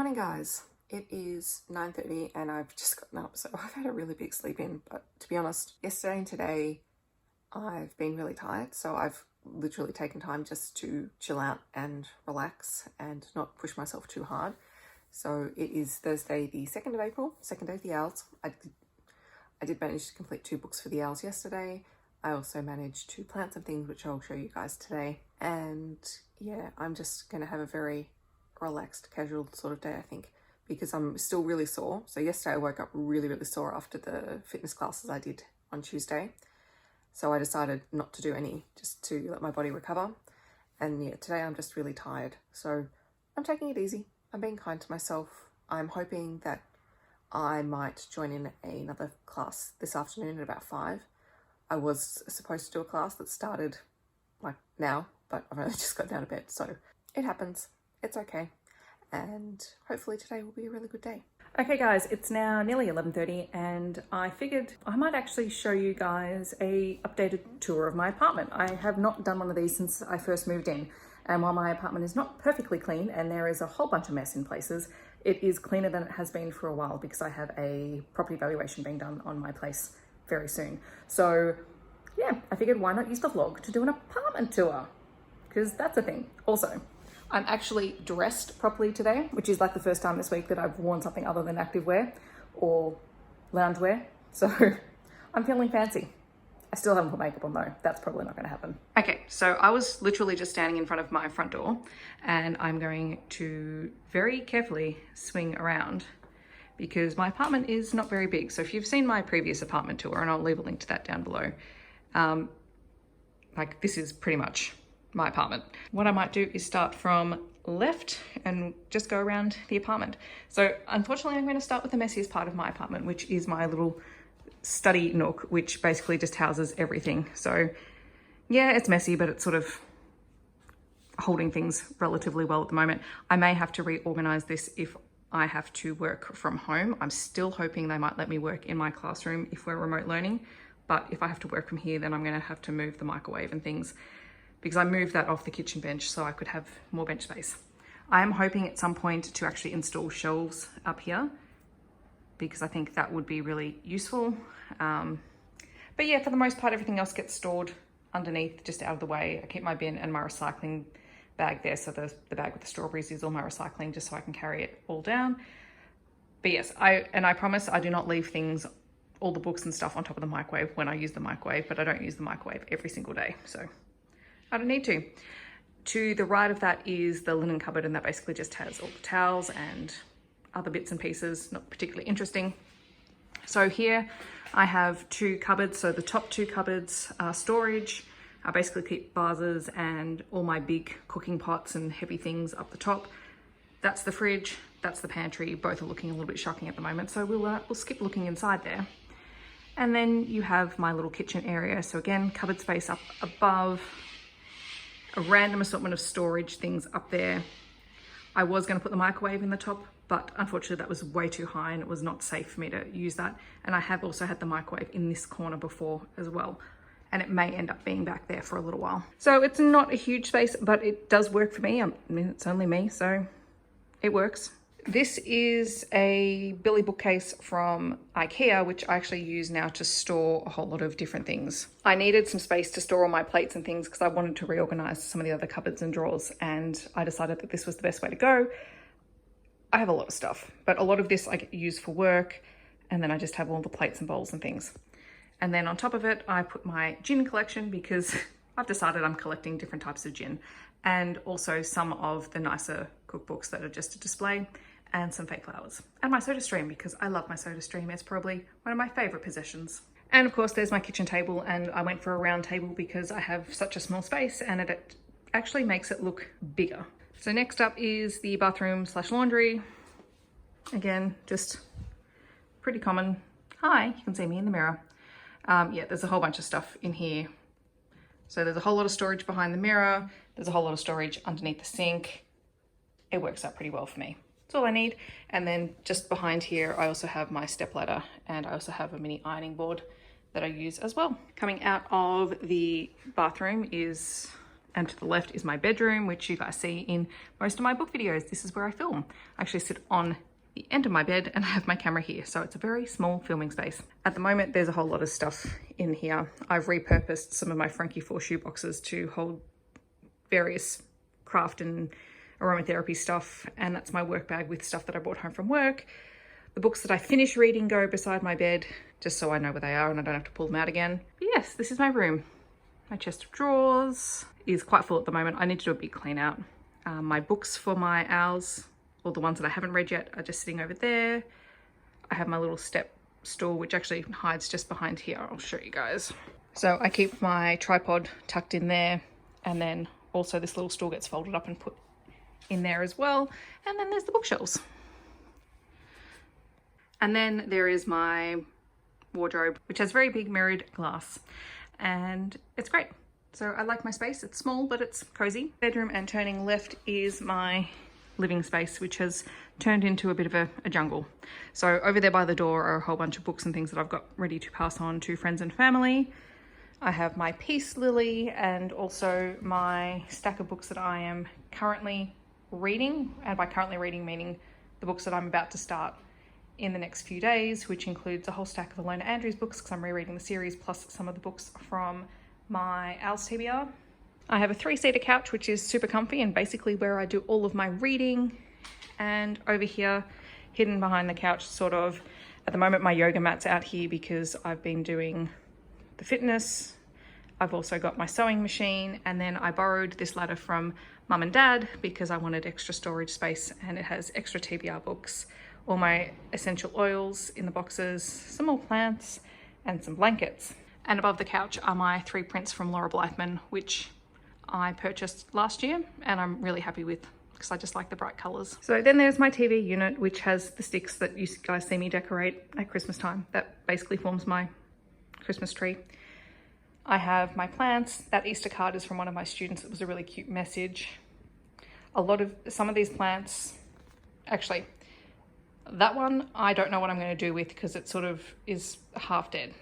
morning, guys. It is 9:30 and I've just gotten up, so I've had a really big sleep in. But to be honest, yesterday and today I've been really tired, so I've literally taken time just to chill out and relax and not push myself too hard. So it is Thursday, the 2nd of April, second day of the Owls. I did manage to complete 2 books for the Owls yesterday. I also managed to plant some things, which I'll show you guys today. And yeah, I'm just going to have a very relaxed, casual sort of day, I think, because I'm still really sore. So yesterday I woke up really sore after the fitness classes I did on Tuesday. So I decided not to do any, just to let my body recover. And yeah, today I'm just really tired. So I'm taking it easy. I'm being kind to myself. I'm hoping that I might join in another class this afternoon at about 5. I was supposed to do a class that started like now, but I've only just got down to bed. So it happens. It's okay. And hopefully today will be a really good day. Okay guys, it's now nearly 11:30 and I figured I might actually show you guys a updated tour of my apartment. I have not done one of these since I first moved in. And while my apartment is not perfectly clean and there is a whole bunch of mess in places, it is cleaner than it has been for a while because I have a property valuation being done on my place very soon. So yeah, I figured why not use the vlog to do an apartment tour, because that's a thing. Also, I'm actually dressed properly today, which is like the first time this week that I've worn something other than activewear or loungewear. So I'm feeling fancy. I still haven't put makeup on though. That's probably not going to happen. Okay, so I was literally just standing in front of my front door and I'm going to very carefully swing around because my apartment is not very big. So if you've seen my previous apartment tour, and I'll leave a link to that down below, like this is pretty much my apartment. What I might do is start from left and just go around the apartment. So unfortunately, I'm going to start with the messiest part of my apartment, which is my little study nook, which basically just houses everything. So yeah, it's messy, but it's sort of holding things relatively well at the moment. I may have to reorganize this if I have to work from home. I'm still hoping they might let me work in my classroom if we're remote learning. But if I have to work from here, then I'm going to have to move the microwave and things, because I moved that off the kitchen bench so I could have more bench space. I am hoping at some point to actually install shelves up here because I think that would be really useful. But yeah, for the most part, everything else gets stored underneath, just out of the way. I keep my bin and my recycling bag there. So the bag with the strawberries is all my recycling, just so I can carry it all down. But yes, I promise I do not leave things, all the books and stuff on top of the microwave when I use the microwave, but I don't use the microwave every single day. So I don't need to. To the right of that is the linen cupboard, and that basically just has all the towels and other bits and pieces, not particularly interesting. So here I have 2 cupboards. So the top 2 cupboards are storage. I basically keep vases and all my big cooking pots and heavy things up the top. That's the fridge, that's the pantry. Both are looking a little bit shocking at the moment, so we'll skip looking inside there. And then you have my little kitchen area. So again, cupboard space up above, a random assortment of storage things up there. I was going to put the microwave in the top, but unfortunately that was way too high and it was not safe for me to use that. And I have also had the microwave in this corner before as well, and it may end up being back there for a little while. So it's not a huge space, but it does work for me. I mean, it's only me, so it works. This is a Billy bookcase from IKEA, which I actually use now to store a whole lot of different things. I needed some space to store all my plates and things because I wanted to reorganize some of the other cupboards and drawers, and I decided that this was the best way to go. I have a lot of stuff, but a lot of this I use for work, and then I just have all the plates and bowls and things. And then on top of it, I put my gin collection because I've decided I'm collecting different types of gin, and also some of the nicer cookbooks that are just a display, and some fake flowers, and my soda stream because I love my soda stream. It's probably one of my favorite possessions. And of course there's my kitchen table, and I went for a round table because I have such a small space and it actually makes it look bigger. So next up is the bathroom / laundry. Again, just pretty common. Hi, you can see me in the mirror. Yeah, there's a whole bunch of stuff in here. So there's a whole lot of storage behind the mirror. There's a whole lot of storage underneath the sink. It works out pretty well for me. That's all I need. And then just behind here, I also have my stepladder, and I also have a mini ironing board that I use as well. Coming out of the bathroom is And to the left is my bedroom, which you guys see in most of my book videos. This is where I film. I actually sit on the end of my bed and I have my camera here. So it's a very small filming space. At the moment, there's a whole lot of stuff in here. I've repurposed some of my Frankie 4 shoe boxes to hold various craft and aromatherapy stuff. And that's my work bag with stuff that I brought home from work. The books that I finish reading go beside my bed, just so I know where they are and I don't have to pull them out again. But yes, this is my room. My chest of drawers is quite full at the moment. I need to do a big clean out. My books for my owls, or the ones that I haven't read yet, are just sitting over there. I have my little step stool, which actually hides just behind here. I'll show you guys. So I keep my tripod tucked in there, and then also this little stool gets folded up and put in there as well. And then there's the bookshelves. And then there is my wardrobe, which has very big mirrored glass, and it's great. So I like my space. It's small, but it's cozy. Bedroom, and turning left is my living space, which has turned into a bit of a jungle. So over there by the door are a whole bunch of books and things that I've got ready to pass on to friends and family. I have my peace lily and also my stack of books that I am currently reading. And by currently reading, meaning the books that I'm about to start in the next few days, which includes a whole stack of Alona Andrews books because I'm rereading the series, plus some of the books from my Owls TBR. I have a 3-seater couch, which is super comfy and basically where I do all of my reading. And over here, hidden behind the couch, sort of, at the moment my yoga mat's out here because I've been doing the fitness. I've also got my sewing machine, and then I borrowed this ladder from mum and dad because I wanted extra storage space, and it has extra TBR books, all my essential oils in the boxes, some more plants, and some blankets. And above the couch are my 3 prints from Laura Blythman, which I purchased last year and I'm really happy with because I just like the bright colours. So then there's my TV unit, which has the sticks that you guys see me decorate at Christmas time. That basically forms my Christmas tree. I have my plants. That Easter card is from one of my students. It was a really cute message. Some of these plants, actually, that one I don't know what I'm going to do with because it sort of is half dead.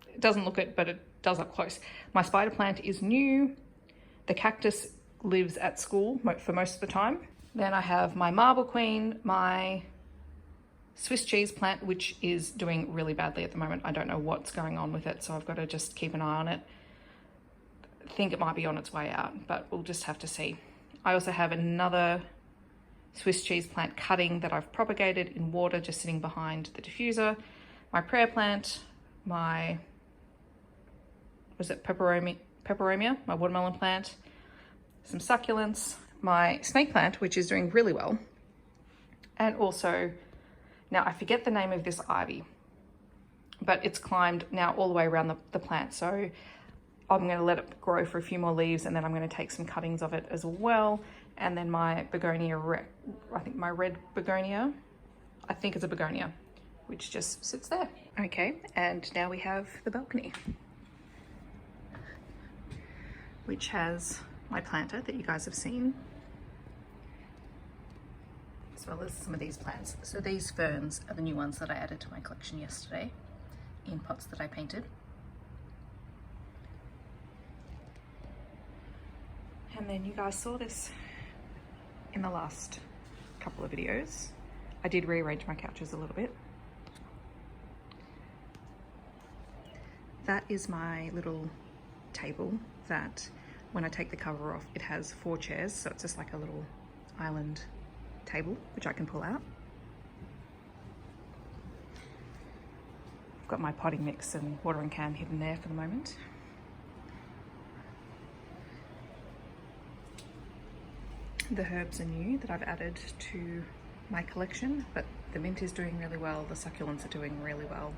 It doesn't look it, but it does up close. My spider plant is new. The cactus lives at school for most of the time. Then I have my marble queen, my Swiss cheese plant, which is doing really badly at the moment. I don't know what's going on with it, so I've got to just keep an eye on it. I think it might be on its way out, but we'll just have to see. I also have another Swiss cheese plant cutting that I've propagated in water, just sitting behind the diffuser. My prayer plant, my peperomia, my watermelon plant, some succulents, my snake plant, which is doing really well. And also, now I forget the name of this ivy, but it's climbed now all the way around the plant. So I'm going to let it grow for a few more leaves, and then I'm going to take some cuttings of it as well. And then my begonia, I think my red begonia, I think it's a begonia, which just sits there. Okay, and now we have the balcony, which has my planter that you guys have seen, as well as some of these plants. So these ferns are the new ones that I added to my collection yesterday in pots that I painted. And then you guys saw this in the last couple of videos. I did rearrange my couches a little bit. That is my little table that when I take the cover off, it has 4 chairs. So it's just like a little island table, which I can pull out. I've got my potting mix and watering can hidden there for the moment. The herbs are new that I've added to my collection, but the mint is doing really well. The succulents are doing really well.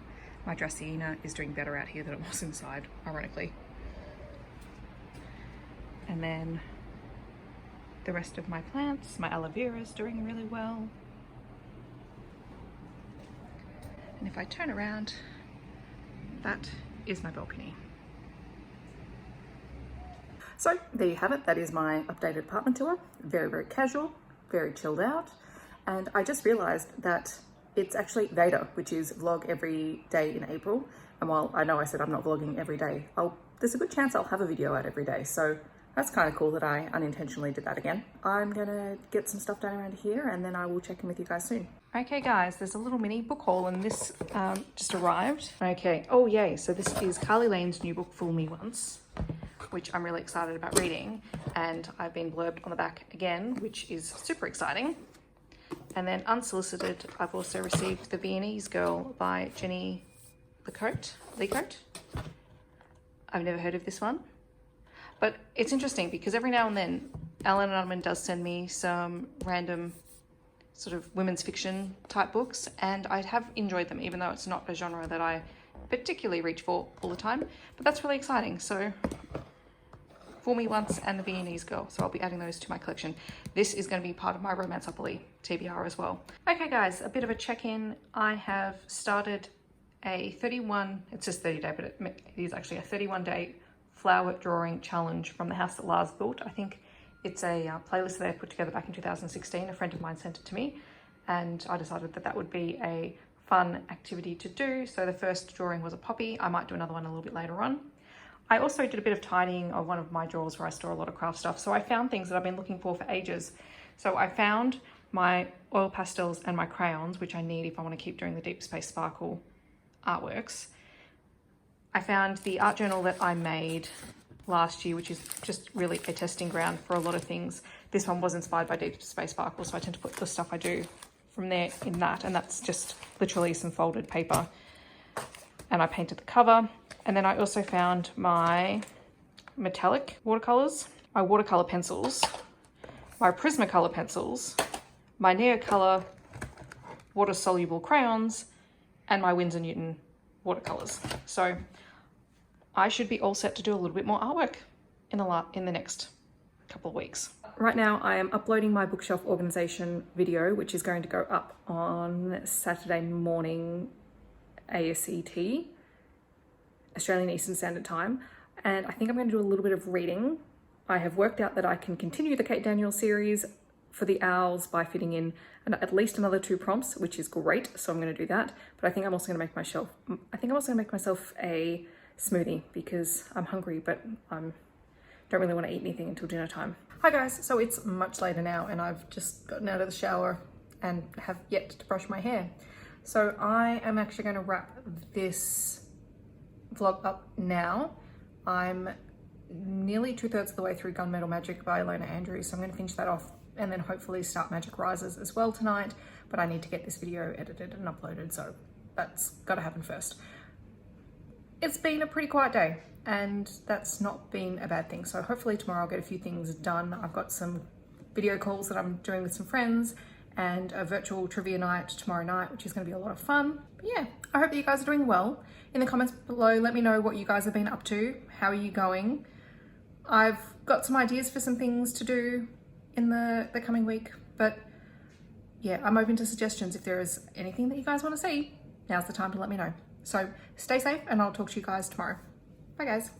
My Dracaena is doing better out here than it was inside, ironically. And then the rest of my plants, my aloe vera is doing really well. And if I turn around, that is my balcony. So there you have it. That is my updated apartment tour. Very, very casual, very chilled out. And I just realized that it's actually Veda, which is vlog every day in April. And while I know I said I'm not vlogging every day, there's a good chance I'll have a video out every day. So That's kind of cool that I unintentionally did that again. I'm gonna get some stuff done around here and then I will check in with you guys soon. Okay guys, there's a little mini book haul and this just arrived. Okay, oh yay, so this is Carly Lane's new book, Fool Me Once, which I'm really excited about reading. And I've been blurbed on the back again, which is super exciting. And then unsolicited, I've also received The Viennese Girl by Jenny Lecote. I've never heard of this one. But it's interesting because every now and then Alan Unman does send me some random sort of women's fiction type books, and I have enjoyed them, even though it's not a genre that I particularly reach for all the time. But that's really exciting. So Fool Me Once and The Viennese Girl. So I'll be adding those to my collection. This is going to be part of my Romanceopoly TBR as well. Okay guys, a bit of a check-in. I have started a 31, it says 30 day, but it is actually a 31-day flower drawing challenge from the house that Lars built. I think it's a playlist that I put together back in 2016. A friend of mine sent it to me and I decided that that would be a fun activity to do. So the first drawing was a poppy. I might do another one a little bit later on. I also did a bit of tidying of one of my drawers where I store a lot of craft stuff. So I found things that I've been looking for ages. So I found my oil pastels and my crayons, which I need if I want to keep doing the Deep Space Sparkle artworks. I found the art journal that I made last year, which is just really a testing ground for a lot of things. This one was inspired by Deep Space Sparkle, so I tend to put the stuff I do from there in that, and that's just literally some folded paper. And I painted the cover. And then I also found my metallic watercolors, my watercolor pencils, my Prismacolor pencils, my Neocolor water-soluble crayons, and my Winsor Newton watercolors. So I should be all set to do a little bit more artwork in the next couple of weeks. Right now I am uploading my bookshelf organization video, which is going to go up on Saturday morning ASET, Australian Eastern Standard Time. And I think I'm going to do a little bit of reading. I have worked out that I can continue the Kate Daniel series for the owls by fitting in at least another 2 prompts, which is great. So I'm going to do that. But I think I'm also going to make myself a smoothie because I'm hungry, but I don't really want to eat anything until dinner time. Hi guys, so it's much later now and I've just gotten out of the shower and have yet to brush my hair. So I am actually going to wrap this vlog up now. I'm nearly 2/3 of the way through Gunmetal Magic by Elena Andrews, so I'm going to finish that off and then hopefully start Magic Rises as well tonight, but I need to get this video edited and uploaded, so that's got to happen first. It's been a pretty quiet day and that's not been a bad thing, so hopefully tomorrow I'll get a few things done. I've got some video calls that I'm doing with some friends and a virtual trivia night tomorrow night, which is going to be a lot of fun. But yeah, I hope that you guys are doing well. In the comments below, let me know what you guys have been up to. How are you going? I've got some ideas for some things to do in the coming week, but yeah, I'm open to suggestions. If there is anything that you guys want to see, now's the time to let me know. So stay safe and I'll talk to you guys tomorrow. Bye guys.